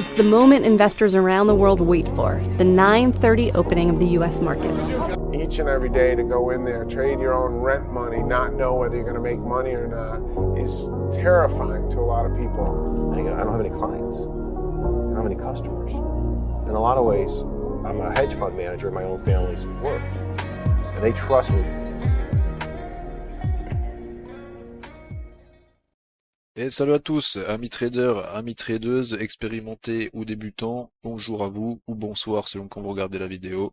It's the moment investors around the world wait for, the 9:30 opening of the U.S. markets. Each and every day to go in there, trade your own rent money, not know whether you're going to make money or not, is terrifying to a lot of people. I don't have any clients. I don't have any customers. In a lot of ways, I'm a hedge fund manager in my own family's worth, and they trust me. Et salut à tous, amis traders, amis tradeuses, expérimentés ou débutants, bonjour à vous ou bonsoir selon quand vous regardez la vidéo.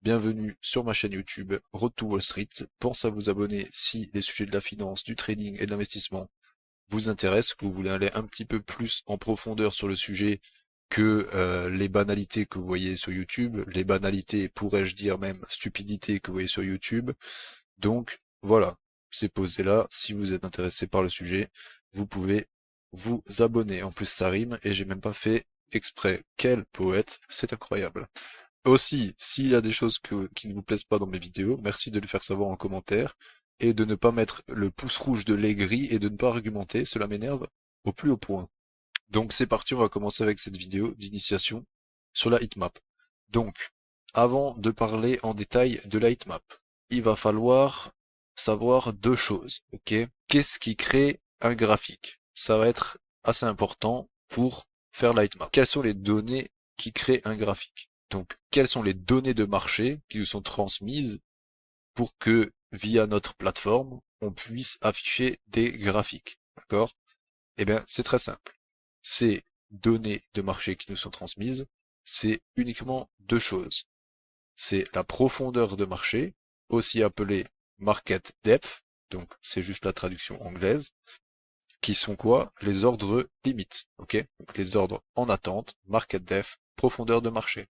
Bienvenue sur ma chaîne YouTube Road to Wall Street. Pensez à vous abonner si les sujets de la finance, du trading et de l'investissement vous intéressent, que vous voulez aller un petit peu plus en profondeur sur le sujet que les banalités que vous voyez sur YouTube, les banalités, pourrais-je dire même stupidités que vous voyez sur YouTube. Donc voilà, c'est posé là, si vous êtes intéressé par le sujet, vous pouvez vous abonner. En plus ça rime et j'ai même pas fait exprès. Quel poète, c'est incroyable. Aussi, s'il y a des choses qui ne vous plaisent pas dans mes vidéos, merci de le faire savoir en commentaire et de ne pas mettre le pouce rouge de l'aigri et de ne pas argumenter, cela m'énerve au plus haut point. Donc c'est parti, on va commencer avec cette vidéo d'initiation sur la heatmap. Donc, avant de parler en détail de la heatmap, il va falloir savoir deux choses, ok? Qu'est-ce qui crée un graphique? Ça va être assez important pour faire la heatmap. Quelles sont les données qui créent un graphique? Donc, quelles sont les données de marché qui nous sont transmises pour que, via notre plateforme, on puisse afficher des graphiques, d'accord? Eh bien, c'est très simple. Ces données de marché qui nous sont transmises, c'est uniquement deux choses. C'est la profondeur de marché, aussi appelée market depth, donc c'est juste la traduction anglaise, qui sont quoi? Les ordres limites, ok? Donc les ordres en attente, market depth, profondeur de marché.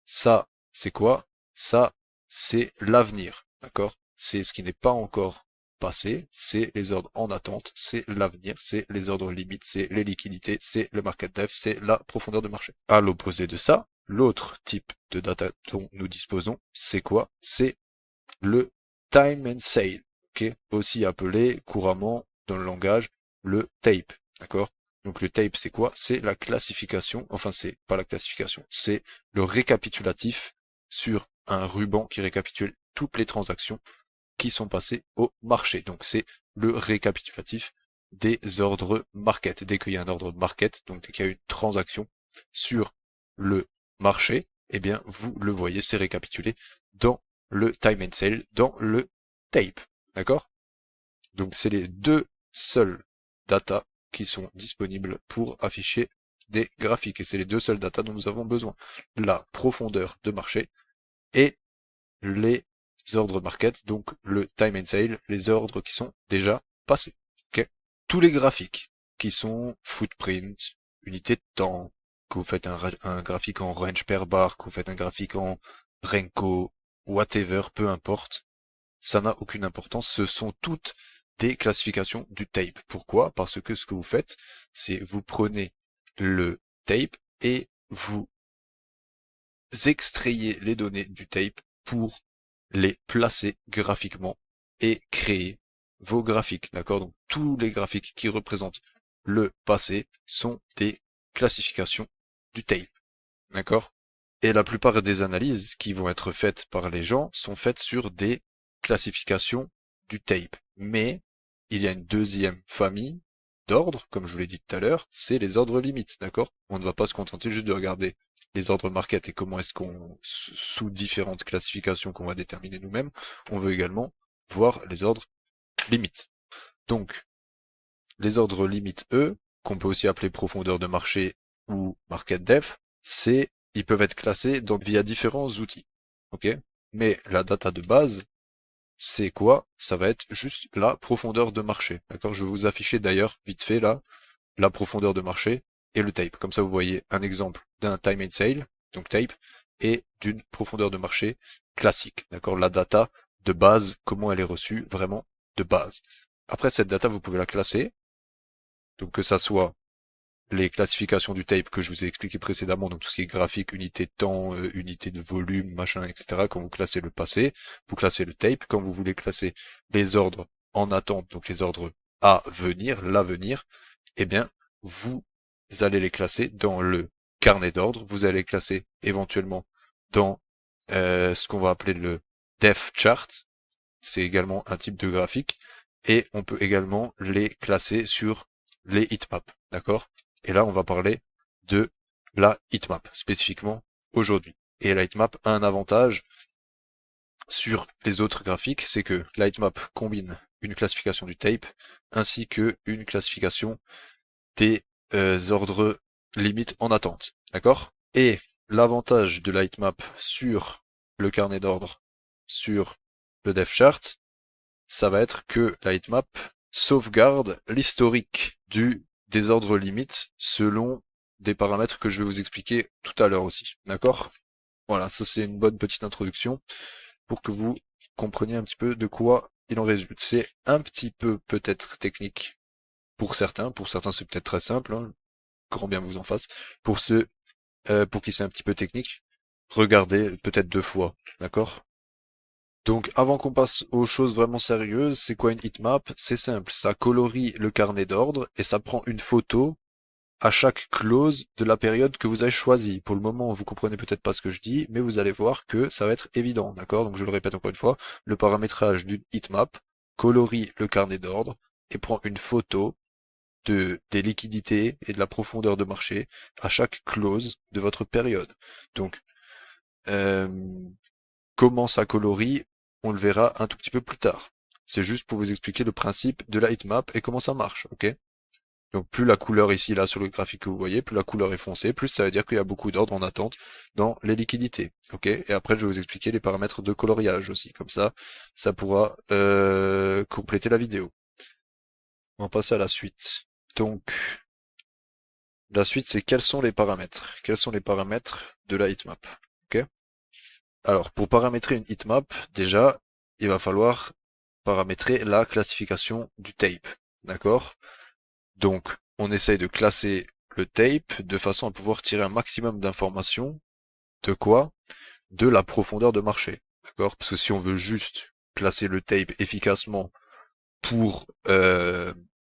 Ça, c'est quoi? Ça, c'est l'avenir, d'accord? C'est ce qui n'est pas encore passé, c'est les ordres en attente, c'est l'avenir, c'est les ordres limites, c'est les liquidités, c'est le market depth, c'est la profondeur de marché. À l'opposé de ça, l'autre type de data dont nous disposons, c'est quoi? C'est le time and sale, ok? Aussi appelé couramment dans le langage le tape, d'accord? Donc le tape, c'est quoi? C'est la classification, enfin c'est pas la classification, c'est le récapitulatif sur un ruban qui récapitule toutes les transactions qui sont passées au marché. Donc c'est le récapitulatif des ordres market. Dès qu'il y a un ordre market, donc dès qu'il y a une transaction sur le marché, eh bien vous le voyez, c'est récapitulé dans le time and sale, dans le tape, d'accord? Donc c'est les deux seuls data qui sont disponibles pour afficher des graphiques. Et c'est les deux seuls data dont nous avons besoin. La profondeur de marché et les ordres market, donc le time and sale, les ordres qui sont déjà passés. Okay. Tous les graphiques qui sont footprint, unité de temps, que vous faites un graphique en range per bar, que vous faites un graphique en Renko, whatever, peu importe, ça n'a aucune importance. Ce sont toutes des classifications du tape. Pourquoi? Parce que ce que vous faites, c'est vous prenez le tape et vous extrayez les données du tape pour les placer graphiquement et créer vos graphiques. D'accord? Donc tous les graphiques qui représentent le passé sont des classifications du tape. D'accord? Et la plupart des analyses qui vont être faites par les gens sont faites sur des classifications du tape. Mais il y a une deuxième famille d'ordres, comme je vous l'ai dit tout à l'heure, c'est les ordres limites, d'accord? On ne va pas se contenter juste de regarder les ordres market et comment est-ce qu'on, sous différentes classifications qu'on va déterminer nous-mêmes, on veut également voir les ordres limites. Donc, les ordres limites, eux, qu'on peut aussi appeler profondeur de marché ou market depth, ils peuvent être classés donc via différents outils, ok? Mais la data de base, c'est quoi? Ça va être juste la profondeur de marché. D'accord? Je vais vous afficher d'ailleurs, vite fait là, la profondeur de marché et le tape. Comme ça, vous voyez un exemple d'un time and sale, donc tape, et d'une profondeur de marché classique. D'accord? La data de base, comment elle est reçue, vraiment de base. Après, cette data, vous pouvez la classer. Donc que ça soit les classifications du tape que je vous ai expliqué précédemment, donc tout ce qui est graphique, unité de temps, unité de volume, machin, etc. Quand vous classez le passé, vous classez le tape. Quand vous voulez classer les ordres en attente, donc les ordres à venir, l'avenir, eh bien, vous allez les classer dans le carnet d'ordre. Vous allez classer éventuellement dans ce qu'on va appeler le depth chart. C'est également un type de graphique. Et on peut également les classer sur les heatmaps. D'accord? Et là, on va parler de la heatmap, spécifiquement aujourd'hui. Et la heatmap a un avantage sur les autres graphiques, c'est que la heatmap combine une classification du tape ainsi que une classification des ordres limites en attente. D'accord? Et l'avantage de la heatmap sur le carnet d'ordre, sur le depth chart, ça va être que la heatmap sauvegarde l'historique des ordres limites selon des paramètres que je vais vous expliquer tout à l'heure aussi. D'accord? Voilà, ça c'est une bonne petite introduction pour que vous compreniez un petit peu de quoi il en résulte. C'est un petit peu peut-être technique pour certains c'est peut-être très simple, hein, grand bien vous en fasse. Pour ceux pour qui c'est un petit peu technique, regardez peut-être 2 fois, d'accord? Donc avant qu'on passe aux choses vraiment sérieuses, c'est quoi une heatmap? C'est simple, ça colorie le carnet d'ordre et ça prend une photo à chaque clause de la période que vous avez choisie. Pour le moment, vous comprenez peut-être pas ce que je dis, mais vous allez voir que ça va être évident, d'accord? Donc je le répète encore une fois, le paramétrage d'une heatmap colorie le carnet d'ordre et prend une photo des liquidités et de la profondeur de marché à chaque clause de votre période. Donc, comment ça colorie, on le verra un tout petit peu plus tard. C'est juste pour vous expliquer le principe de la heatmap et comment ça marche, ok? Donc plus la couleur ici, là, sur le graphique que vous voyez, plus la couleur est foncée, plus ça veut dire qu'il y a beaucoup d'ordre en attente dans les liquidités. Ok? Et après, je vais vous expliquer les paramètres de coloriage aussi. Comme ça pourra compléter la vidéo. On va passer à la suite. Donc, la suite, c'est quels sont les paramètres? Quels sont les paramètres de la heatmap? Ok? Alors, pour paramétrer une heatmap, déjà, il va falloir paramétrer la classification du tape. D'accord? Donc, on essaye de classer le tape de façon à pouvoir tirer un maximum d'informations. De quoi? De la profondeur de marché. D'accord? Parce que si on veut juste classer le tape efficacement pour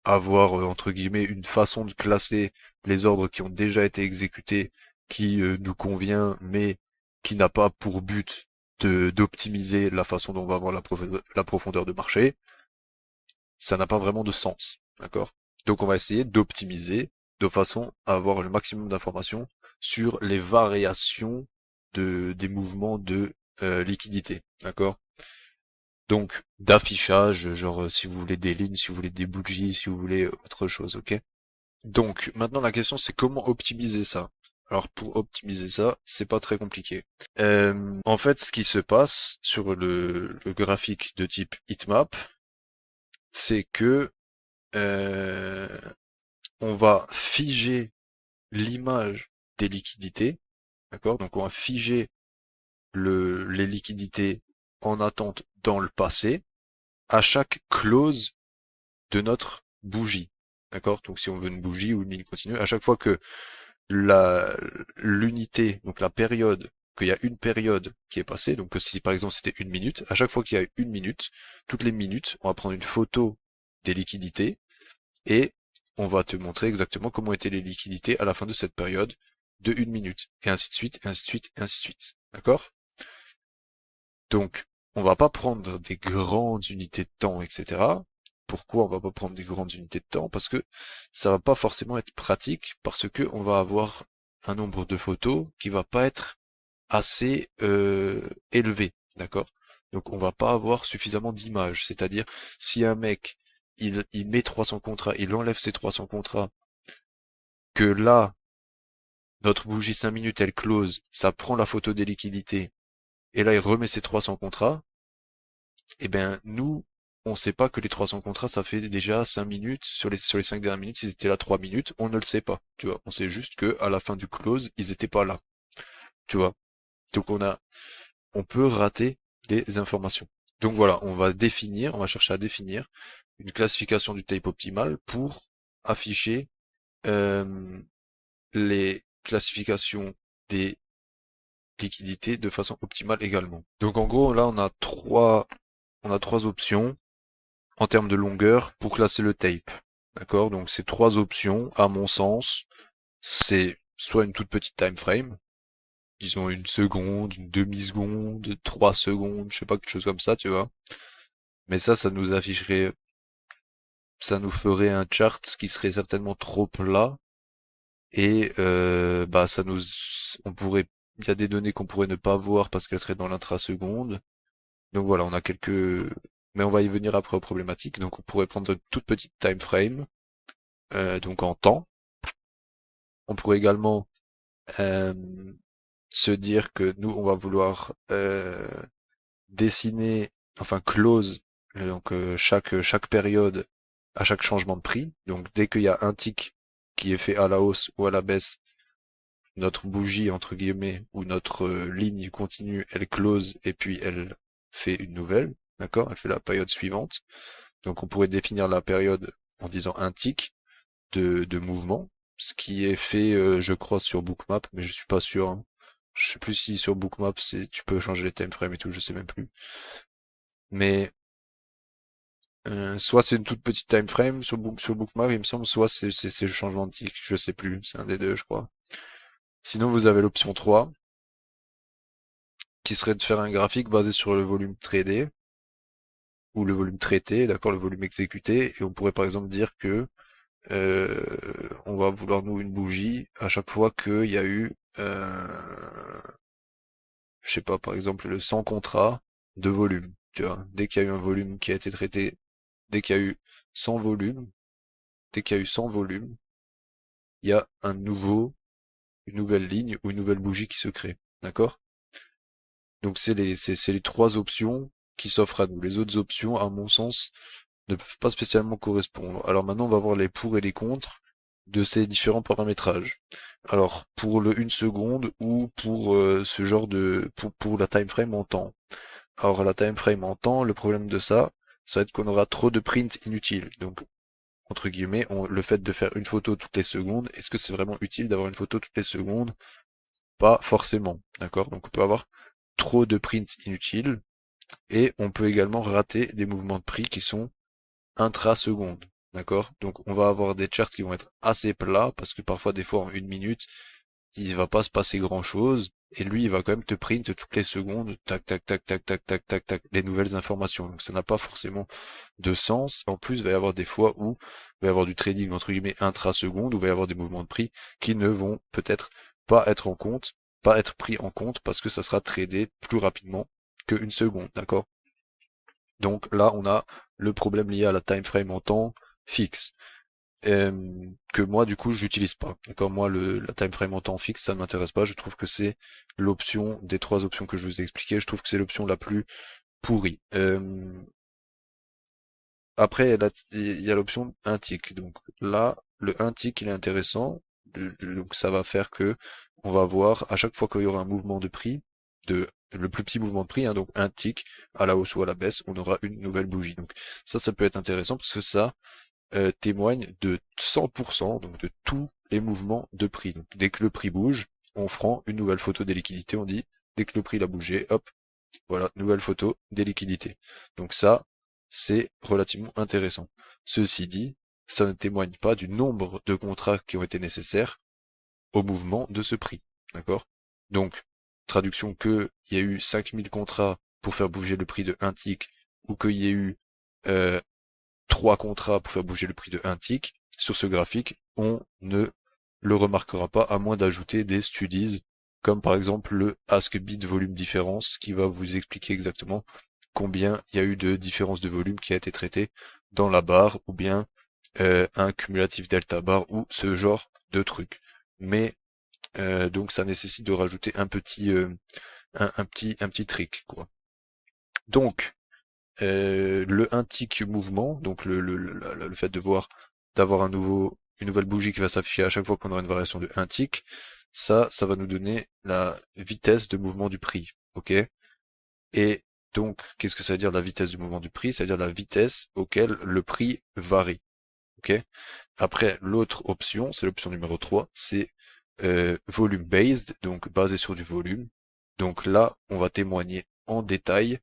avoir, entre guillemets, une façon de classer les ordres qui ont déjà été exécutés, qui nous convient, mais qui n'a pas pour but d'optimiser la façon dont on va avoir la profondeur de marché, ça n'a pas vraiment de sens. D'accord? Donc on va essayer d'optimiser de façon à avoir le maximum d'informations sur les variations des mouvements de liquidité, d'accord? Donc d'affichage, genre si vous voulez des lignes, si vous voulez des bougies, si vous voulez autre chose, ok? Donc maintenant la question c'est comment optimiser ça? Alors pour optimiser ça, c'est pas très compliqué. En fait, ce qui se passe sur le graphique de type heatmap, c'est que on va figer l'image des liquidités, d'accord? Donc on va figer les liquidités en attente dans le passé à chaque close de notre bougie, d'accord? Donc si on veut une bougie ou une ligne continue, à chaque fois que l'unité, donc la période, qu'il y a une période qui est passée, donc si par exemple c'était 1 minute, à chaque fois qu'il y a 1 minute, toutes les minutes, on va prendre une photo des liquidités et on va te montrer exactement comment étaient les liquidités à la fin de cette période de 1 minute, et ainsi de suite, et ainsi de suite, et ainsi de suite. D'accord? Donc, on va pas prendre des grandes unités de temps, etc. Pourquoi on va pas prendre des grandes unités de temps? Parce que ça va pas forcément être pratique, parce que on va avoir un nombre de photos qui va pas être assez élevé, d'accord? Donc on va pas avoir suffisamment d'images. C'est-à-dire, si un mec il met 300 contrats, il enlève ses 300 contrats, que là, notre bougie 5 minutes, elle close, ça prend la photo des liquidités, et là il remet ses 300 contrats, et ben nous, on sait pas que les 300 contrats, ça fait déjà 5 minutes, sur les 5 dernières minutes, ils étaient là 3 minutes, on ne le sait pas, tu vois. On sait juste que à la fin du close, ils étaient pas là, tu vois. Donc on peut rater des informations. Donc voilà, on va chercher à définir une classification du tape optimal pour afficher les classifications des liquidités de façon optimale également. Donc en gros, là on a trois options en termes de longueur pour classer le tape. D'accord? Donc ces 3 options, à mon sens, c'est soit une toute petite time frame, disons une seconde, une demi-seconde, 3 secondes, je sais pas, quelque chose comme ça, tu vois. Mais ça nous afficherait, ça nous ferait un chart qui serait certainement trop plat et bah il y a des données qu'on pourrait ne pas voir parce qu'elles seraient dans l'intraseconde. Donc voilà, on a mais on va y venir après aux problématiques. Donc on pourrait prendre une toute petite time frame, donc en temps. On pourrait également euh, se dire que nous, on va vouloir dessiner, enfin close, donc chaque période à chaque changement de prix. Donc dès qu'il y a un tick qui est fait à la hausse ou à la baisse, notre bougie entre guillemets ou notre ligne continue, elle close et puis elle fait une nouvelle, d'accord? Elle fait la période suivante. Donc on pourrait définir la période en disant un tick de mouvement, ce qui est fait, je crois, sur Bookmap, mais je suis pas sûr, hein. Je sais plus si sur Bookmap tu peux changer les timeframes et tout, je sais même plus. Mais soit c'est une toute petite timeframe sur Bookmap, il me semble, soit c'est le changement de tick, je sais plus, c'est un des deux, je crois. Sinon, vous avez l'option 3, qui serait de faire un graphique basé sur le volume tradé, ou le volume traité, d'accord, le volume exécuté, et on pourrait par exemple dire que on va vouloir nous une bougie à chaque fois qu'il y a eu, je sais pas, par exemple le 100 contrats de volume, tu vois, dès qu'il y a eu un volume qui a été traité, dès qu'il y a eu 100 volumes, dès qu'il y a eu 100 volumes, il y a une nouvelle ligne ou une nouvelle bougie qui se crée, d'accord? Donc c'est les trois options qui s'offrent à nous. Les autres options, à mon sens, ne peuvent pas spécialement correspondre. Alors maintenant, on va voir les pour et les contre de ces différents paramétrages. Alors, pour le 1 seconde ou pour ce genre pour la time frame en temps. Alors, la time frame en temps, le problème de ça va être qu'on aura trop de prints inutiles. Donc, entre guillemets, le fait de faire une photo toutes les secondes, est-ce que c'est vraiment utile d'avoir une photo toutes les secondes? Pas forcément, d'accord? Donc, on peut avoir trop de prints inutiles et on peut également rater des mouvements de prix qui sont intra-secondes. D'accord? Donc on va avoir des charts qui vont être assez plats, parce que parfois des fois en 1 minute, il va pas se passer grand chose, et lui il va quand même te print toutes les secondes, tac tac tac tac tac tac tac tac, les nouvelles informations. Donc ça n'a pas forcément de sens. En plus, il va y avoir des fois où il va y avoir du trading entre guillemets intra-seconde, où il va y avoir des mouvements de prix qui ne vont peut-être pas être pris en compte parce que ça sera tradé plus rapidement qu'une seconde, d'accord? Donc là, on a le problème lié à la time frame en temps fixe, que moi du coup j'utilise pas. D'accord, moi la time frame en temps fixe, ça ne m'intéresse pas. Je trouve que c'est l'option des trois options que je vous ai expliquées. Je trouve que c'est l'option la plus pourrie. Après, il y a l'option 1 tick. Donc là, le 1 tick, il est intéressant. Donc ça va faire que on va voir à chaque fois qu'il y aura un mouvement de prix, le plus petit mouvement de prix, hein, donc un tick à la hausse ou à la baisse, on aura une nouvelle bougie. Donc ça peut être intéressant parce que ça témoigne de 100%, donc de tous les mouvements de prix. Donc dès que le prix bouge, on prend une nouvelle photo des liquidités, on dit dès que le prix a bougé, hop, voilà, nouvelle photo des liquidités. Donc ça, c'est relativement intéressant. Ceci dit, ça ne témoigne pas du nombre de contrats qui ont été nécessaires au mouvement de ce prix. D'accord? Donc, traduction que il y a eu 5000 contrats pour faire bouger le prix de 1 tick, ou qu'il y ait eu 3 contrats pour faire bouger le prix de 1 tick, sur ce graphique, on ne le remarquera pas à moins d'ajouter des studies, comme par exemple le Ask Bid Volume Difference, qui va vous expliquer exactement combien il y a eu de différence de volume qui a été traité dans la barre, ou bien un cumulatif delta bar, ou ce genre de truc. Mais donc ça nécessite de rajouter un petit trick, quoi. Donc le 1 tick mouvement, donc le fait d'avoir une nouvelle bougie qui va s'afficher à chaque fois qu'on aura une variation de 1 tick, ça va nous donner la vitesse de mouvement du prix, ok? Et donc, qu'est-ce que ça veut dire la vitesse du mouvement du prix? Ça veut dire la vitesse auquel le prix varie, ok? Après, l'autre option, c'est l'option numéro 3, c'est volume based, donc basé sur du volume. Donc là, on va témoigner en détail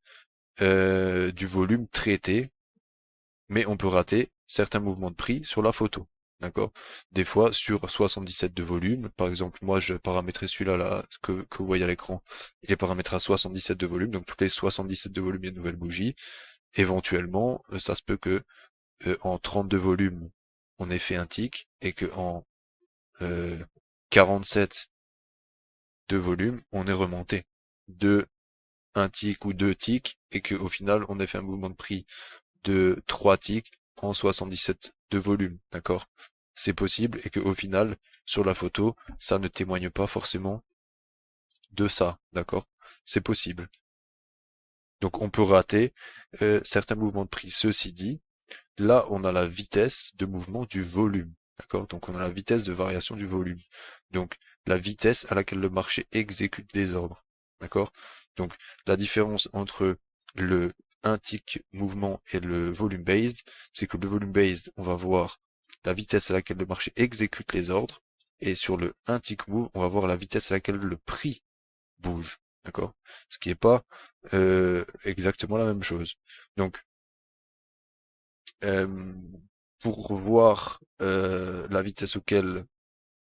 du volume traité, mais on peut rater certains mouvements de prix sur la photo. d'accord? Des fois, sur 77 de volume, par exemple, moi, je paramétrais celui-là, là, que vous voyez à l'écran, il est paramétré à 77 de volume, donc toutes les 77 de volume, il y a une nouvelle bougie. Éventuellement, ça se peut que en 32 volumes, on ait fait un tic, et que en 47 de volume, on est remonté de un tic ou deux tics, et qu'au final, on ait fait un mouvement de prix de 3 tics en 77 de volume, d'accord? C'est possible, et qu'au final, sur la photo, ça ne témoigne pas forcément de ça, d'accord? C'est possible. Donc on peut rater certains mouvements de prix. Ceci dit, là on a la vitesse de mouvement du volume, d'accord? Donc on a la vitesse de variation du volume. Donc la vitesse à laquelle le marché exécute les ordres, d'accord? Donc la différence entre le un tick mouvement et le volume based, c'est que le volume based, on va voir la vitesse à laquelle le marché exécute les ordres, et sur le un tick move, on va voir la vitesse à laquelle le prix bouge, d'accord? Ce qui n'est pas exactement la même chose. Donc, euh, pour voir la vitesse auquel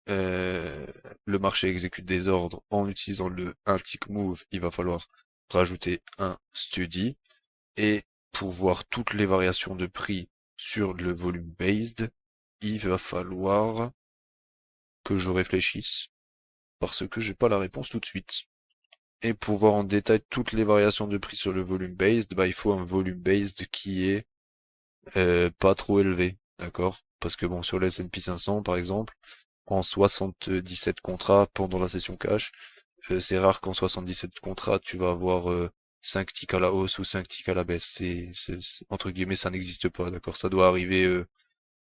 le marché exécute des ordres en utilisant le un tick move, il va falloir rajouter un study, et pour voir toutes les variations de prix sur le volume based, il va falloir que je réfléchisse parce que j'ai pas la réponse tout de suite. Et pour voir en détail toutes les variations de prix sur le volume based, bah il faut un volume based qui est pas trop élevé, d'accord? Parce que bon, sur le S&P 500 par exemple, en 77 contrats pendant la session cash, c'est rare qu'en 77 contrats tu vas avoir 5 ticks à la hausse ou 5 ticks à la baisse. Entre guillemets, ça n'existe pas, d'accord? Ça doit arriver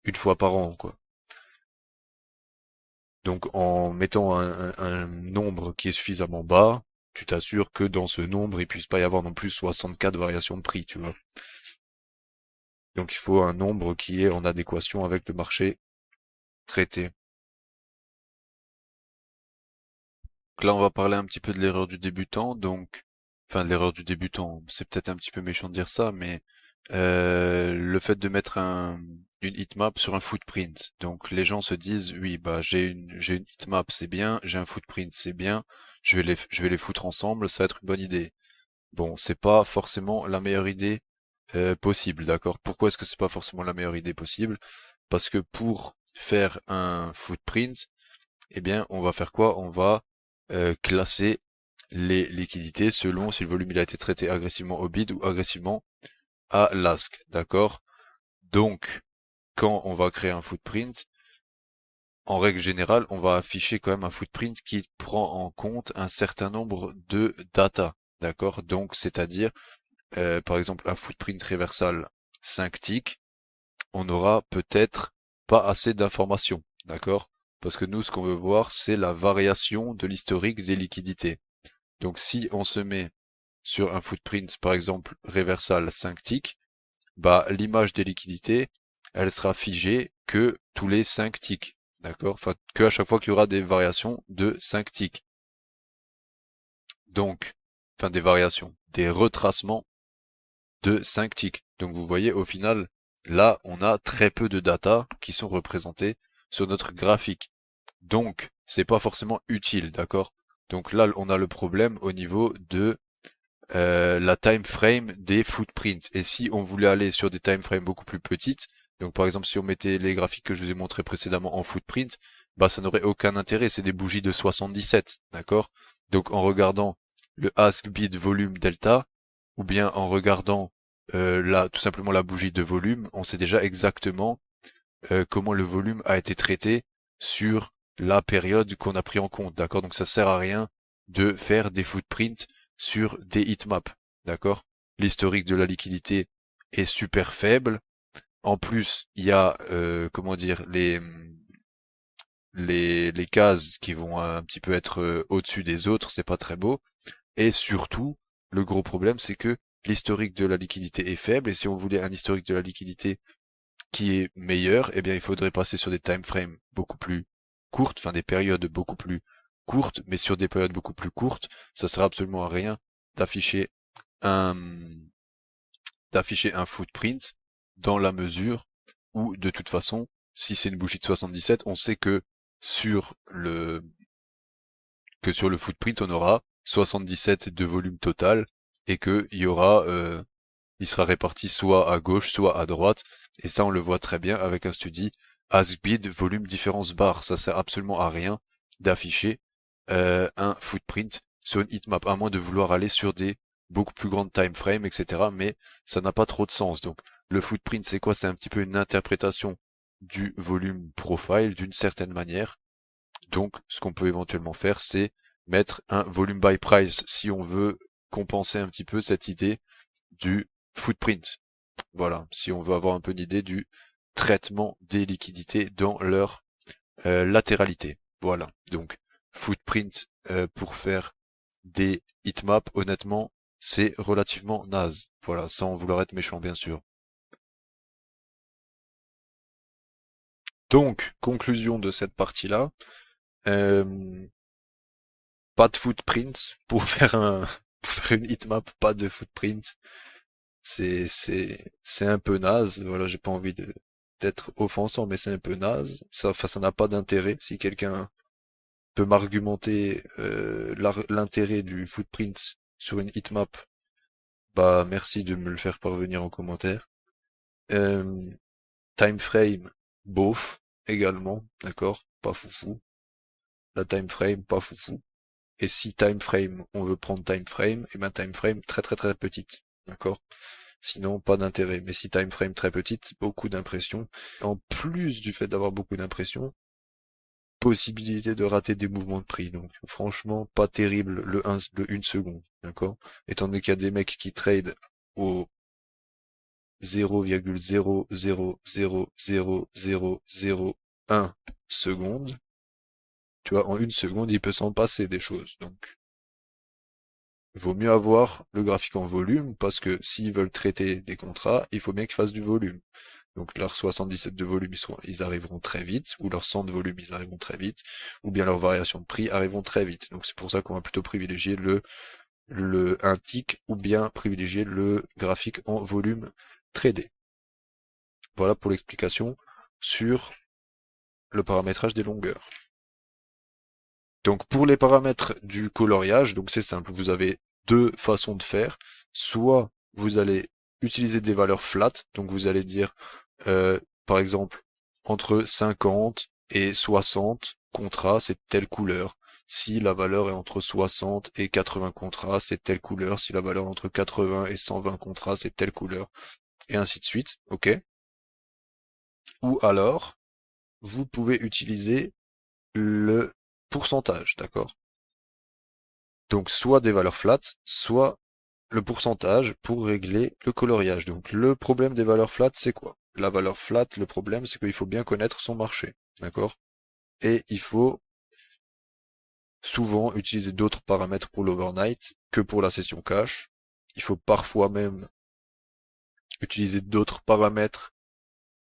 une fois par an, quoi. Donc en mettant un nombre qui est suffisamment bas, tu t'assures que dans ce nombre, il puisse pas y avoir non plus 64 variations de prix, tu vois. Donc il faut un nombre qui est en adéquation avec le marché traité. Donc là, on va parler un petit peu de l'erreur du débutant. Donc, enfin, de l'erreur du débutant, c'est peut-être un petit peu méchant de dire ça, mais le fait de mettre une heatmap sur un footprint. Donc les gens se disent, oui, bah j'ai une heatmap, c'est bien, j'ai un footprint, c'est bien, je vais les foutre ensemble, ça va être une bonne idée. Bon, c'est pas forcément la meilleure idée possible, d'accord? Pourquoi est-ce que c'est pas forcément la meilleure idée possible? Parce que pour faire un footprint, eh bien, on va faire quoi? On va classer les liquidités selon si le volume il a été traité agressivement au bid ou agressivement à l'ask, d'accord? Donc, quand on va créer un footprint, en règle générale, on va afficher quand même un footprint qui prend en compte un certain nombre de data, d'accord? Donc, c'est-à-dire, par exemple, un footprint réversal 5 ticks, on n'aura peut-être pas assez d'informations, d'accord? Parce que nous, ce qu'on veut voir, c'est la variation de l'historique des liquidités. Donc, si on se met sur un footprint, par exemple, réversal 5 ticks, bah, l'image des liquidités, elle sera figée que tous les 5 ticks. D'accord? Enfin, que à chaque fois qu'il y aura des variations de 5 ticks. Donc, enfin, des retracements de 5 ticks. Donc, vous voyez, au final, là, on a très peu de data qui sont représentées sur notre graphique. Donc, c'est pas forcément utile, d'accord? Donc là, on a le problème au niveau de la time frame des footprints. Et si on voulait aller sur des time frames beaucoup plus petites, donc par exemple si on mettait les graphiques que je vous ai montrés précédemment en footprint, bah ça n'aurait aucun intérêt, c'est des bougies de 77, d'accord? Donc en regardant le ask bid volume delta, ou bien en regardant tout simplement la bougie de volume, on sait déjà exactement comment le volume a été traité sur la période qu'on a pris en compte, d'accord? Donc ça sert à rien de faire des footprints sur des heatmaps, d'accord? L'historique de la liquidité est super faible. En plus, il y a, comment dire, les cases qui vont un petit peu être au-dessus des autres, c'est pas très beau. Et surtout, le gros problème, c'est que l'historique de la liquidité est faible, et si on voulait un historique de la liquidité qui est meilleur, eh bien, il faudrait passer sur des time frames beaucoup plus courtes, enfin des périodes beaucoup plus courtes, mais sur des périodes beaucoup plus courtes, ça sert absolument à rien d'afficher un footprint dans la mesure où, de toute façon, si c'est une bougie de 77, on sait que sur le footprint, on aura 77 de volume total et que il sera réparti soit à gauche, soit à droite. Et ça, on le voit très bien avec un study as-bid volume différence bar. Ça sert absolument à rien d'afficher un footprint sur une heatmap, à moins de vouloir aller sur des beaucoup plus grandes time frames, etc. Mais ça n'a pas trop de sens. Donc, le footprint, c'est quoi? C'est un petit peu une interprétation du volume profile d'une certaine manière. Donc, ce qu'on peut éventuellement faire, c'est mettre un volume by price si on veut compenser un petit peu cette idée du footprint. Voilà, si on veut avoir un peu une idée du traitement des liquidités dans leur latéralité. Voilà, donc footprint pour faire des heatmaps, honnêtement, c'est relativement naze. Voilà, sans vouloir être méchant, bien sûr. Donc, conclusion de cette partie-là. Pas de footprint pour faire une heatmap, pas de footprint. C'est un peu naze. Voilà, j'ai pas envie d'être offensant, mais c'est un peu naze. Ça n'a pas d'intérêt. Si quelqu'un peut m'argumenter l'intérêt du footprint sur une heatmap, bah merci de me le faire parvenir en commentaire. Time frame, bof, également, d'accord, pas foufou. La time frame, pas foufou. Et si time frame, on veut prendre time frame, et ben time frame très très très petite, d'accord. Sinon, pas d'intérêt. Mais si time frame très petite, beaucoup d'impressions. En plus du fait d'avoir beaucoup d'impressions, possibilité de rater des mouvements de prix. Donc, franchement, pas terrible le 1 seconde, d'accord? Étant donné qu'il y a des mecs qui trade au 0,0000001 seconde, tu vois, en 1 seconde, il peut s'en passer des choses. Donc, vaut mieux avoir le graphique en volume, parce que s'ils veulent traiter des contrats, il faut bien qu'ils fassent du volume. Donc leurs 77 de volume, ils arriveront très vite, ou leurs 100 de volume, ils arriveront très vite, ou bien leurs variations de prix arriveront très vite. Donc c'est pour ça qu'on va plutôt privilégier un tick, ou bien privilégier le graphique en volume tradé. Voilà pour l'explication sur le paramétrage des longueurs. Donc pour les paramètres du coloriage, donc c'est simple, vous avez deux façons de faire. Soit vous allez utiliser des valeurs flat, donc vous allez dire par exemple entre 50 et 60 contrats, c'est telle couleur. Si la valeur est entre 60 et 80 contrats, c'est telle couleur. Si la valeur est entre 80 et 120 contrats, c'est telle couleur. Et ainsi de suite, ok? Ou alors, vous pouvez utiliser le pourcentage, d'accord? Donc soit des valeurs flat, soit le pourcentage pour régler le coloriage. Donc le problème des valeurs flat, c'est quoi? La valeur flat, le problème, c'est qu'il faut bien connaître son marché, d'accord? Et il faut souvent utiliser d'autres paramètres pour l'overnight que pour la session cash. Il faut parfois même utiliser d'autres paramètres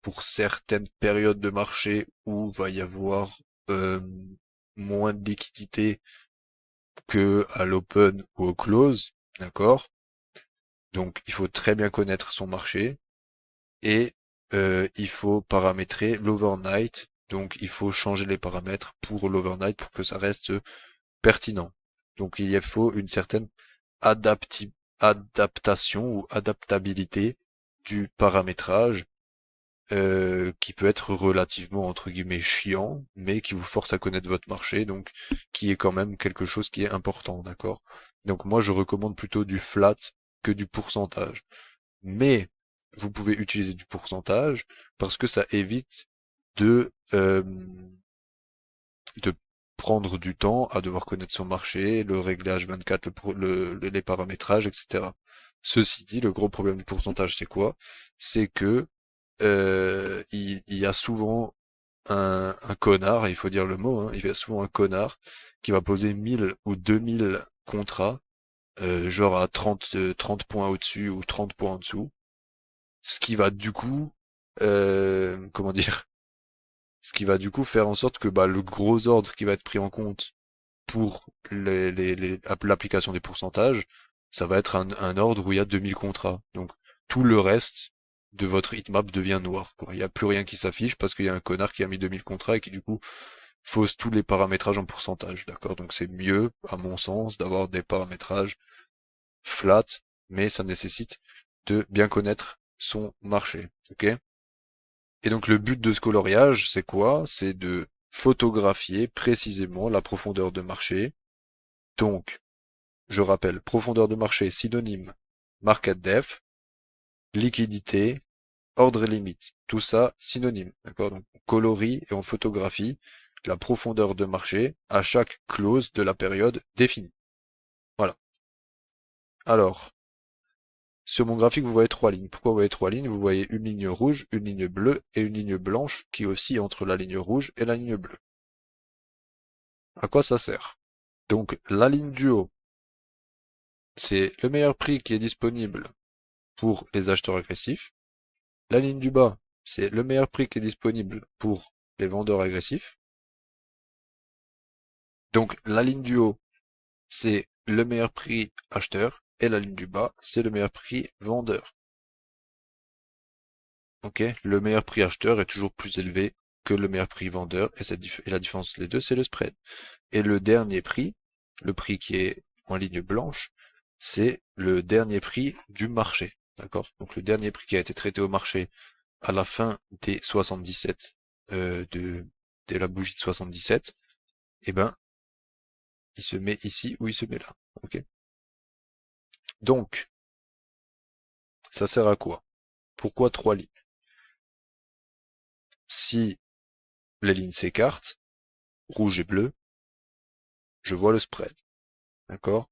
pour certaines périodes de marché où va y avoir moins de liquidité que à l'open ou au close, d'accord? Donc il faut très bien connaître son marché et il faut paramétrer l'overnight. Donc il faut changer les paramètres pour l'overnight pour que ça reste pertinent. Donc il faut une certaine adaptation ou adaptabilité du paramétrage qui peut être relativement entre guillemets chiant, mais qui vous force à connaître votre marché, donc qui est quand même quelque chose qui est important, d'accord? Donc moi je recommande plutôt du flat que du pourcentage. Mais vous pouvez utiliser du pourcentage parce que ça évite de prendre du temps à devoir connaître son marché, le réglage 24, les paramétrages, etc. Ceci dit, le gros problème du pourcentage, c'est quoi? C'est que il y a souvent un connard, il faut dire le mot, hein, il y a souvent un connard qui va poser 1000 ou 2000 contrats, genre à 30 points au-dessus ou 30 points en dessous, ce qui va du coup, comment dire, ce qui va du coup faire en sorte que le gros ordre qui va être pris en compte pour l'application des pourcentages, ça va être un ordre où il y a 2000 contrats. Donc tout le reste de votre heatmap devient noir, quoi. Il n'y a plus rien qui s'affiche parce qu'il y a un connard qui a mis 2000 contrats et qui du coup fausse tous les paramétrages en pourcentage, d'accord? Donc c'est mieux, à mon sens, d'avoir des paramétrages flat, mais ça nécessite de bien connaître son marché, ok? Et donc le but de ce coloriage, c'est quoi? C'est de photographier précisément la profondeur de marché. Donc, je rappelle, profondeur de marché synonyme market depth, liquidité, ordre et limite. Tout ça synonyme, d'accord? Donc on colorie et on photographie la profondeur de marché à chaque close de la période définie. Voilà. Alors, sur mon graphique, vous voyez 3 lignes. Pourquoi vous voyez 3 lignes? Vous voyez une ligne rouge, une ligne bleue et une ligne blanche qui oscille entre la ligne rouge et la ligne bleue. À quoi ça sert? Donc, la ligne du haut, c'est le meilleur prix qui est disponible pour les acheteurs agressifs. La ligne du bas, c'est le meilleur prix qui est disponible pour les vendeurs agressifs. Donc, la ligne du haut, c'est le meilleur prix acheteur. Et la ligne du bas, c'est le meilleur prix vendeur. Ok, le meilleur prix acheteur est toujours plus élevé que le meilleur prix vendeur, et la différence entre les deux, c'est le spread. Et le dernier prix, le prix qui est en ligne blanche, c'est le dernier prix du marché. D'accord? Donc le dernier prix qui a été traité au marché à la fin des 77, de la bougie de 77, eh ben, il se met ici ou il se met là. Ok? Donc, ça sert à quoi? Pourquoi 3 lignes? Si les lignes s'écartent, rouge et bleu, je vois le spread. D'accord?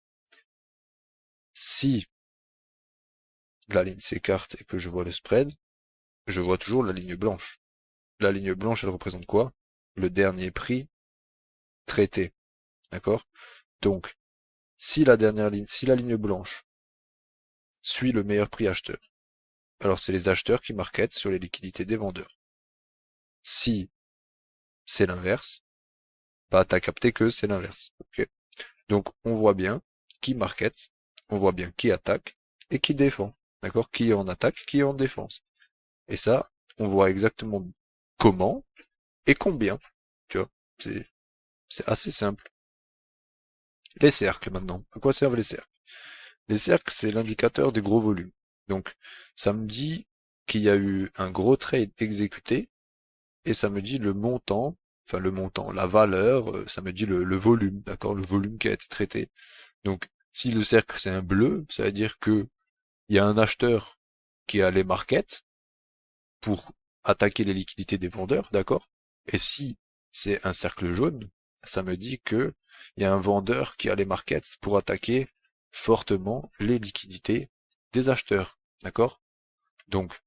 Si la ligne s'écarte et que je vois le spread, je vois toujours la ligne blanche. La ligne blanche, elle représente quoi? Le dernier prix traité. D'accord? Donc, si la ligne blanche suit le meilleur prix acheteur, alors c'est les acheteurs qui marketent sur les liquidités des vendeurs. Si c'est l'inverse, bah t'as capté que c'est l'inverse. Okay. Donc on voit bien qui market, on voit bien qui attaque et qui défend. D'accord? Qui est en attaque, qui est en défense. Et ça, on voit exactement comment et combien. Tu vois, c'est assez simple. Les cercles maintenant. À quoi servent les cercles? Les cercles, c'est l'indicateur des gros volumes. Donc, ça me dit qu'il y a eu un gros trade exécuté, et ça me dit le montant, la valeur, ça me dit le volume, d'accord, le volume qui a été traité. Donc, si le cercle c'est un bleu, ça veut dire que il y a un acheteur qui est allé market pour attaquer les liquidités des vendeurs, d'accord? Et si c'est un cercle jaune, ça me dit que il y a un vendeur qui est allé market pour attaquer fortement les liquidités des acheteurs, d'accord? Donc,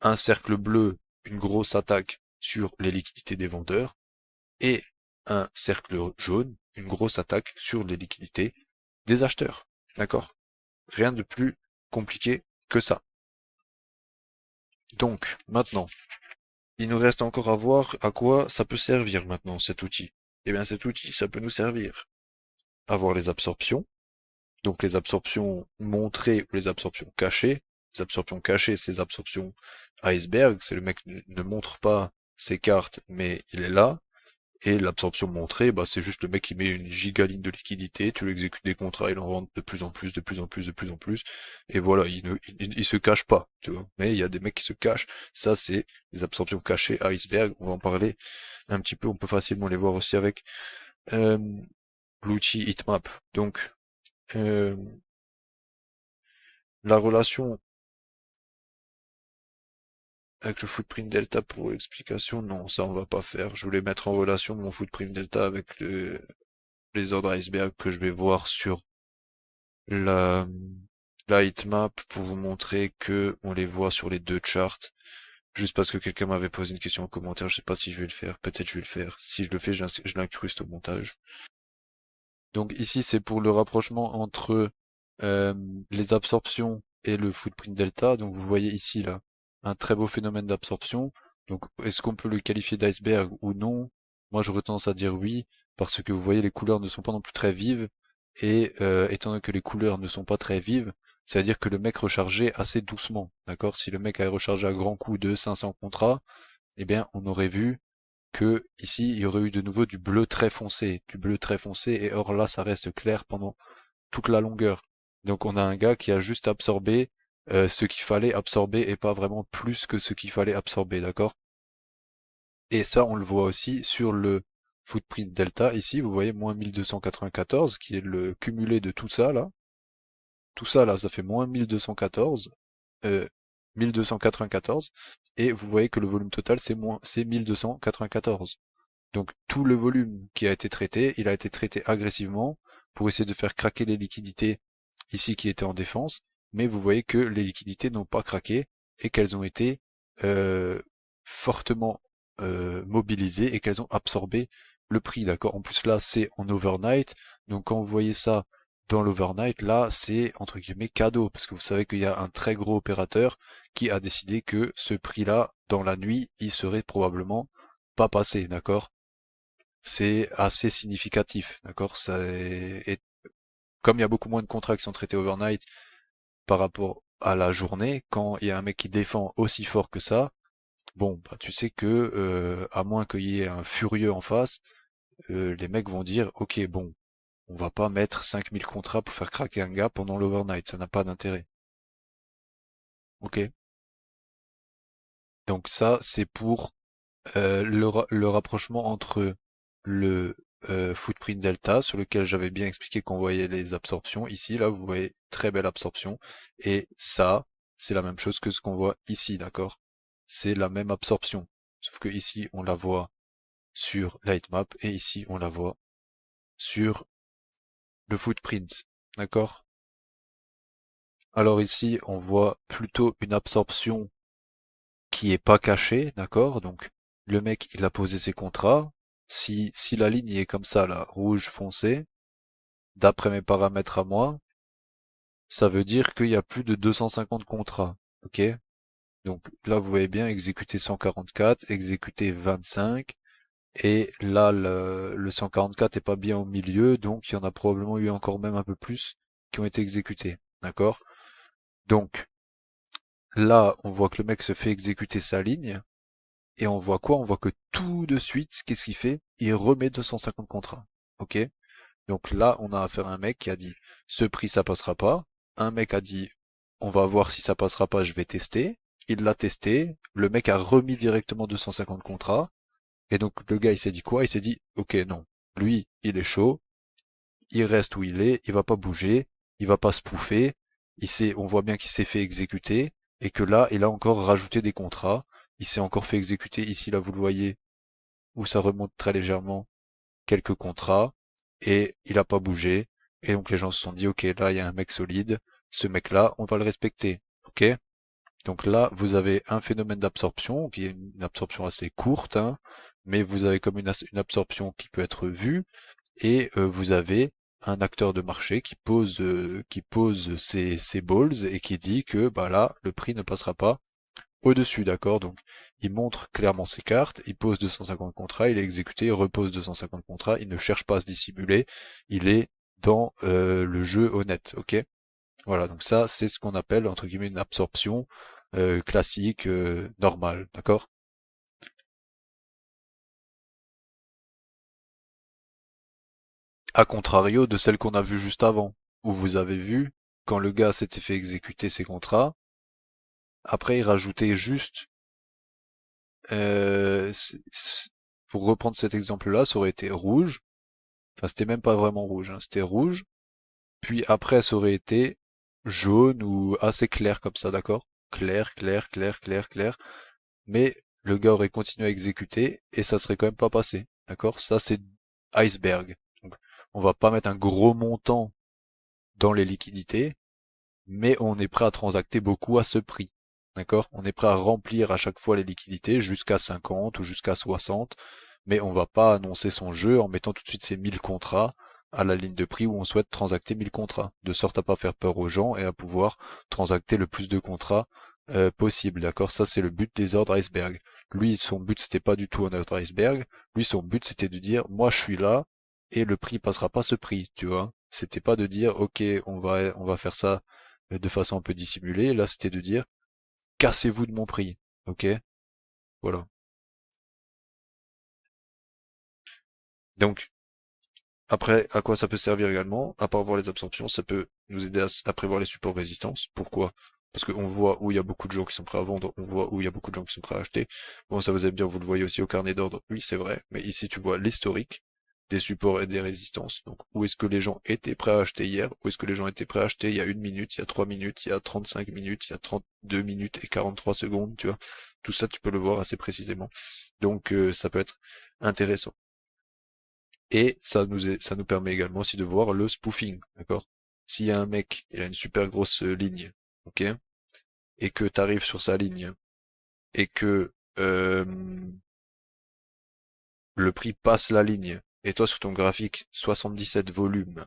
un cercle bleu, une grosse attaque sur les liquidités des vendeurs, et un cercle jaune, une grosse attaque sur les liquidités des acheteurs, d'accord? Rien de plus compliqué que ça. Donc, maintenant, il nous reste encore à voir à quoi ça peut servir maintenant, cet outil. Eh bien, cet outil, ça peut nous servir à voir les absorptions, donc les absorptions montrées ou les absorptions cachées. Les absorptions cachées, c'est les absorptions iceberg, c'est le mec ne montre pas ses cartes, mais il est là. Et l'absorption montrée, bah, c'est juste le mec qui met une gigaline de liquidité, tu lui exécutes des contrats, il en vend de plus en plus, de plus en plus, de plus en plus, et voilà, il se cache pas, tu vois. Mais il y a des mecs qui se cachent, ça c'est des absorptions cachées iceberg, on va en parler un petit peu, on peut facilement les voir aussi avec l'outil Heatmap. Donc, la relation avec le footprint delta pour l'explication, non, ça on va pas faire. Je voulais mettre en relation mon footprint delta avec les ordres iceberg que je vais voir sur la heatmap pour vous montrer que on les voit sur les deux charts. Juste parce que quelqu'un m'avait posé une question en commentaire, je sais pas si je vais le faire, peut-être je vais le faire. Si je le fais, je l'incruste au montage. Donc ici c'est pour le rapprochement entre les absorptions et le footprint delta. Donc vous voyez ici là un très beau phénomène d'absorption. Donc est-ce qu'on peut le qualifier d'iceberg ou non? Moi j'aurais tendance à dire oui, parce que vous voyez les couleurs ne sont pas non plus très vives, et étant donné que les couleurs ne sont pas très vives, c'est-à-dire que le mec rechargeait assez doucement, d'accord? Si le mec avait rechargé à grands coups de 500 contrats, eh bien, on aurait vu que ici, il y aurait eu de nouveau du bleu très foncé, et or là, ça reste clair pendant toute la longueur. Donc on a un gars qui a juste absorbé ce qu'il fallait absorber et pas vraiment plus que ce qu'il fallait absorber, d'accord? Et ça, on le voit aussi sur le footprint delta. Ici, vous voyez, moins 1294, qui est le cumulé de tout ça, là. Tout ça, là, ça fait moins 1214, 1294. Et vous voyez que le volume total, c'est 1294. Donc, tout le volume qui a été traité, il a été traité agressivement pour essayer de faire craquer les liquidités ici qui étaient en défense. Mais vous voyez que les liquidités n'ont pas craqué et qu'elles ont été fortement mobilisées et qu'elles ont absorbé le prix, d'accord? En plus là, c'est en overnight, donc quand vous voyez ça dans l'overnight, là, c'est entre guillemets cadeau, parce que vous savez qu'il y a un très gros opérateur qui a décidé que ce prix-là, dans la nuit, il serait probablement pas passé, d'accord? C'est assez significatif, d'accord? Et comme il y a beaucoup moins de contrats qui sont traités overnight par rapport à la journée, quand il y a un mec qui défend aussi fort que ça, bon, bah, tu sais que, à moins qu'il y ait un furieux en face, les mecs vont dire, ok, bon, on va pas mettre 5000 contrats pour faire craquer un gars pendant l'overnight, ça n'a pas d'intérêt. Ok? Donc ça, c'est pour le rapprochement entre le footprint delta, sur lequel j'avais bien expliqué qu'on voyait les absorptions. Ici, là, vous voyez très belle absorption. Et ça, c'est la même chose que ce qu'on voit ici, d'accord? C'est la même absorption. Sauf que ici, on la voit sur Lightmap et ici, on la voit sur le footprint, d'accord? Alors ici, on voit plutôt une absorption qui est pas cachée, d'accord? Donc, le mec, il a posé ses contrats. Si la ligne est comme ça, là, rouge foncé, d'après mes paramètres à moi, ça veut dire qu'il y a plus de 250 contrats, ok? Donc là, vous voyez bien, exécuter 144, exécuter 25, et là, le 144 est pas bien au milieu, donc il y en a probablement eu encore même un peu plus qui ont été exécutés, d'accord? Donc, là, on voit que le mec se fait exécuter sa ligne, et on voit quoi? On voit que tout de suite, qu'est-ce qu'il fait? Il remet 250 contrats, ok? Donc là, on a affaire à un mec qui a dit, ce prix, ça passera pas. Un mec a dit, on va voir si ça passera pas, je vais tester. Il l'a testé. Le mec a remis directement 250 contrats. Et donc, le gars, il s'est dit quoi? Il s'est dit, ok, non. Lui, il est chaud. Il reste où il est. Il va pas bouger. Il va pas se pouffer. On voit bien qu'il s'est fait exécuter. Et que là, il a encore rajouté des contrats. Il s'est encore fait exécuter. Ici, là, vous le voyez, où ça remonte très légèrement. Quelques contrats. Et il a pas bougé. Et donc les gens se sont dit, ok, là il y a un mec solide, ce mec-là, on va le respecter, ok? Donc là, vous avez un phénomène d'absorption, qui est une absorption assez courte, hein, mais vous avez comme une absorption qui peut être vue, et vous avez un acteur de marché qui pose ses balls et qui dit que bah là, le prix ne passera pas au-dessus, d'accord? Donc, il montre clairement ses cartes, il pose 250 contrats, il est exécuté, il repose 250 contrats, il ne cherche pas à se dissimuler, il est dans le jeu honnête, ok? Voilà, donc ça, c'est ce qu'on appelle, entre guillemets, une absorption classique, normale, d'accord? À contrario de celle qu'on a vue juste avant, où vous avez vu, quand le gars s'était fait exécuter ses contrats, après il rajoutait juste pour reprendre cet exemple-là, ça aurait été rouge. Enfin, c'était même pas vraiment rouge, hein, c'était rouge. Puis après, ça aurait été jaune ou assez clair comme ça, d'accord? Clair, clair, clair, clair, clair. Mais le gars aurait continué à exécuter et ça serait quand même pas passé, d'accord? Ça, c'est iceberg. Donc, on va pas mettre un gros montant dans les liquidités, mais on est prêt à transacter beaucoup à ce prix. D'accord? On est prêt à remplir à chaque fois les liquidités jusqu'à 50 ou jusqu'à 60, mais on va pas annoncer son jeu en mettant tout de suite ses 1000 contrats à la ligne de prix où on souhaite transacter 1000 contrats, de sorte à pas faire peur aux gens et à pouvoir transacter le plus de contrats possible. D'accord? Ça, c'est le but des ordres iceberg. Lui, son but, c'était pas du tout un ordre iceberg. Lui, son but, c'était de dire, moi, je suis là et le prix passera pas ce prix, tu vois? C'était pas de dire, ok, on va faire ça de façon un peu dissimulée. Là, c'était de dire, cassez-vous de mon prix, ok? Voilà. Donc, après, à quoi ça peut servir également? À part voir les absorptions, ça peut nous aider à prévoir les supports résistance. Pourquoi? Parce qu'on voit où il y a beaucoup de gens qui sont prêts à vendre, on voit où il y a beaucoup de gens qui sont prêts à acheter. Bon, ça vous allez me dire, vous le voyez aussi au carnet d'ordre. Oui, c'est vrai. Mais ici, tu vois l'historique des supports et des résistances. Donc, où est-ce que les gens étaient prêts à acheter hier? Où est-ce que les gens étaient prêts à acheter il y a 1 minute, il y a 3 minutes, il y a 35 minutes, il y a 32 minutes et 43 secondes, tu vois? Tout ça, tu peux le voir assez précisément. Donc, ça peut être intéressant. Et ça nous permet également aussi de voir le spoofing, d'accord? S'il y a un mec, il a une super grosse ligne, ok? Et que tu arrives sur sa ligne, et que le prix passe la ligne, et toi sur ton graphique, 77 volumes,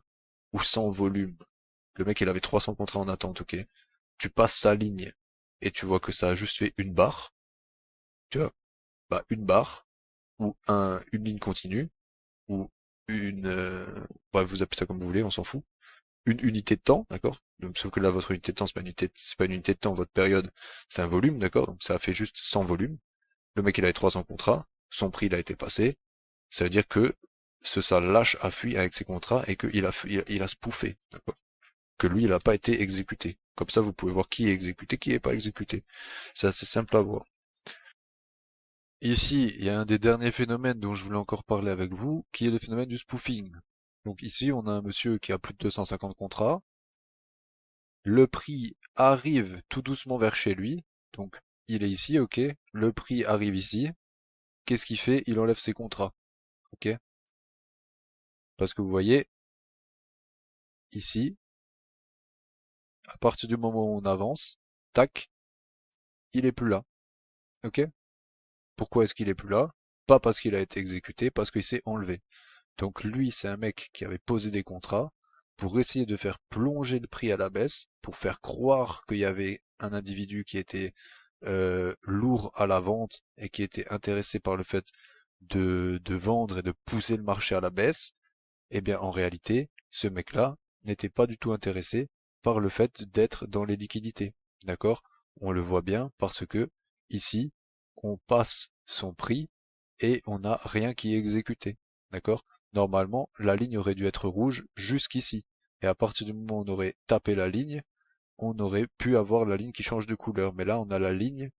ou 100 volumes, le mec il avait 300 contrats en attente, ok? Tu passes sa ligne, et tu vois que ça a juste fait une barre, tu vois? Bah une barre, ou une ligne continue, ou bref, vous appelez ça comme vous voulez, on s'en fout. Une unité de temps, d'accord? Donc, sauf que là, votre unité de temps, c'est pas une unité de temps, votre période, c'est un volume, d'accord? Donc, ça a fait juste 100 volumes. Le mec, il avait 300 contrats, son prix, il a été passé. Ça veut dire que ça lâche a fui avec ses contrats et il a spoofé, d'accord? Que lui, il n'a pas été exécuté. Comme ça, vous pouvez voir qui est exécuté, qui est pas exécuté. C'est assez simple à voir. Ici, il y a un des derniers phénomènes dont je voulais encore parler avec vous, qui est le phénomène du spoofing. Donc ici, on a un monsieur qui a plus de 250 contrats. Le prix arrive tout doucement vers chez lui. Donc, il est ici, ok. Le prix arrive ici. Qu'est-ce qu'il fait? Il enlève ses contrats, ok. Parce que vous voyez, ici, à partir du moment où on avance, tac, il est plus là, ok. Pourquoi est-ce qu'il est plus là? Pas parce qu'il a été exécuté, parce qu'il s'est enlevé. Donc lui, c'est un mec qui avait posé des contrats pour essayer de faire plonger le prix à la baisse, pour faire croire qu'il y avait un individu qui était lourd à la vente et qui était intéressé par le fait de vendre et de pousser le marché à la baisse. Eh bien, en réalité, ce mec-là n'était pas du tout intéressé par le fait d'être dans les liquidités. D'accord? On le voit bien parce que ici, on passe son prix et on n'a rien qui est exécuté. D'accord? Normalement, la ligne aurait dû être rouge jusqu'ici. Et à partir du moment où on aurait tapé la ligne, on aurait pu avoir la ligne qui change de couleur. Mais là, on a la ligne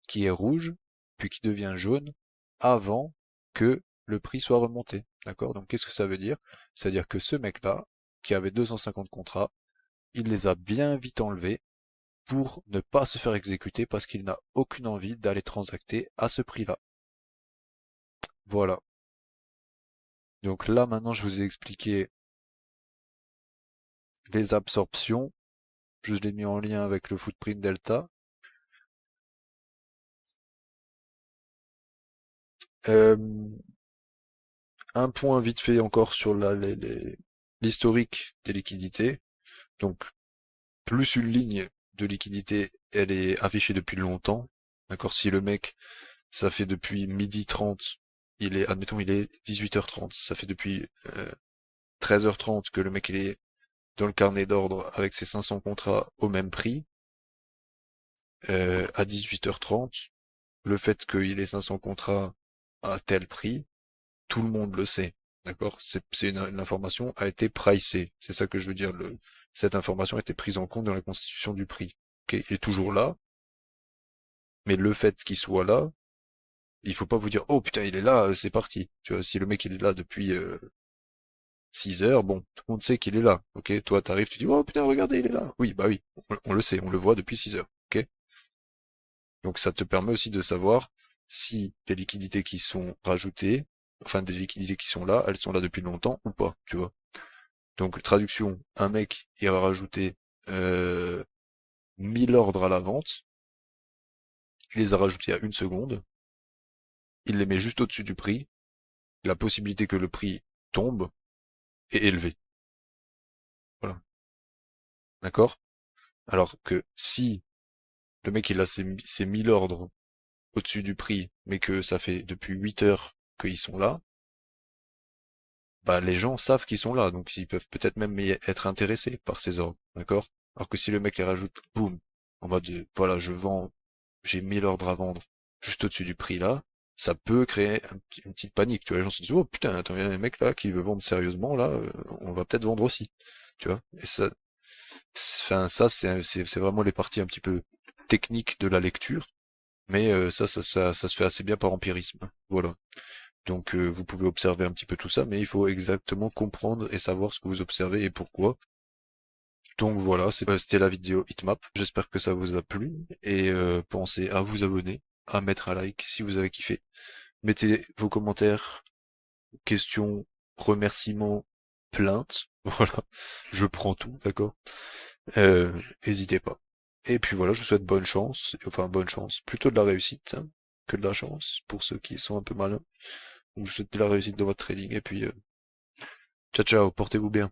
qui est rouge, puis qui devient jaune, avant que le prix soit remonté. D'accord? Donc qu'est-ce que ça veut dire? C'est-à-dire que ce mec-là, qui avait 250 contrats, il les a bien vite enlevés pour ne pas se faire exécuter parce qu'il n'a aucune envie d'aller transacter à ce prix-là. Voilà. Donc là, maintenant, je vous ai expliqué les absorptions. Je l'ai mis en lien avec le footprint delta. Un point vite fait encore sur l'historique des liquidités. Donc, plus une ligne de liquidité, elle est affichée depuis longtemps. D'accord, si le mec, ça fait depuis 12h30, admettons, il est 18h30, ça fait depuis 13h30 que le mec il est dans le carnet d'ordre avec ses 500 contrats au même prix. À 18h30, le fait qu'il ait 500 contrats à tel prix, tout le monde le sait. D'accord? Une information a été pricée. C'est ça que je veux dire. Cette information a été prise en compte dans la constitution du prix. Okay? Il est toujours là. Mais le fait qu'il soit là, il faut pas vous dire, oh putain, il est là, c'est parti. Tu vois, si le mec il est là depuis 6 heures, bon, tout le monde sait qu'il est là. Ok? Toi, t'arrives, tu dis, oh putain, regardez, il est là. Oui, bah oui. On le sait, on le voit depuis 6 heures. Ok? Donc ça te permet aussi de savoir si les liquidités qui sont rajoutées, enfin des liquidités qui sont là, elles sont là depuis longtemps ou pas, tu vois. Donc traduction, un mec ira rajouter 1000 ordres à la vente, il les a rajoutés à 1 seconde, il les met juste au-dessus du prix, la possibilité que le prix tombe est élevée. Voilà. D'accord? Alors que si le mec il a ses 1000 ordres au-dessus du prix, mais que ça fait depuis 8 heures qu'ils sont là, bah les gens savent qu'ils sont là, donc ils peuvent peut-être même être intéressés par ces ordres, d'accord? Alors que si le mec les rajoute, boum, en mode, voilà, j'ai 1000 ordres à vendre juste au-dessus du prix là, ça peut créer une petite panique, tu vois, les gens se disent, oh putain, attends, il y a un mec là qui veut vendre sérieusement, là, on va peut-être vendre aussi, tu vois. Et ça, enfin, ça, c'est vraiment les parties un petit peu techniques de la lecture, mais ça se fait assez bien par empirisme, voilà. Donc vous pouvez observer un petit peu tout ça, mais il faut exactement comprendre et savoir ce que vous observez et pourquoi. Donc voilà, c'était la vidéo Hitmap. J'espère que ça vous a plu et pensez à vous abonner, à mettre un like si vous avez kiffé. Mettez vos commentaires, questions, remerciements, plaintes. Voilà, je prends tout, d'accord? Hésitez pas. Et puis voilà, je vous souhaite bonne chance, enfin bonne chance, plutôt de la réussite hein, que de la chance pour ceux qui sont un peu malins. Donc je vous souhaite de la réussite dans votre trading et puis ciao ciao, portez-vous bien.